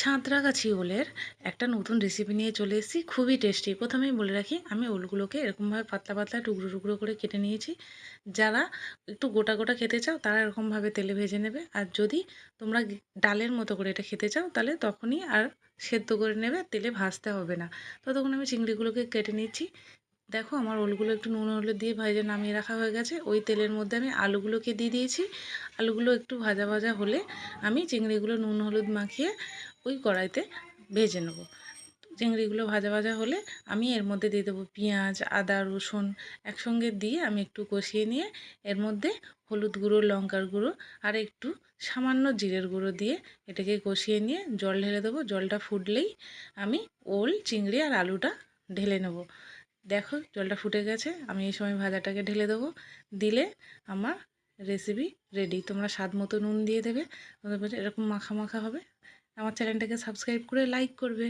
সাঁতরাগাছি ওলের একটা নতুন রেসিপি নিয়ে চলে এসেছি, খুবই টেস্টি। প্রথমেই বলে রাখি, আমি ওলগুলোকে এরকমভাবে পাতলা পাতলা টুকরো টুকরো করে কেটে নিয়েছি। যারা একটু গোটা গোটা খেতে চাও তারা এরকমভাবে তেলে ভেজে নেবে, আর যদি তোমরা ডালের মতো করে এটা খেতে চাও তাহলে তখনই আর সেদ্ধ করে নেবে, তেলে ভাজতে হবে না। ততক্ষণ আমি চিংড়িগুলোকে কেটে নিচ্ছি। দেখো, আমার ওলগুলো একটু নুন হলুদ দিয়ে ভেজে নামিয়ে রাখা হয়ে গেছে। ওই তেলের মধ্যে আমি আলুগুলোকে দিয়ে দিয়েছি। আলুগুলো একটু ভাজা ভাজা হলে আমি চিংড়িগুলো নুন হলুদ মাখিয়ে ওই কড়াইতে ভেজে নেব। চিংড়িগুলো ভাজা ভাজা হলে আমি এর মধ্যে দিয়ে দেবো পেঁয়াজ, আদা, রসুন একসঙ্গে দিয়ে আমি একটু কষিয়ে নিয়ে এর মধ্যে হলুদ গুঁড়ো, লঙ্কার গুঁড়ো আর একটু সামান্য জিরের গুঁড়ো দিয়ে এটাকে কষিয়ে নিয়ে জল ঢেলে দেবো। জলটা ফুটলেই আমি ওল, চিংড়ি আর আলুটা ঢেলে নেব। দেখো, জলটা ফুটে গেছে, আমি এই সময় ভাজাটাকে ঢেলে দেবো। দিলে আমার রেসিপি রেডি। তোমরা স্বাদ মতো নুন দিয়ে দেবে। তোমাদের এরকম মাখা মাখা হবে। আমার চ্যানেলটাকে সাবস্ক্রাইব করে লাইক করবে।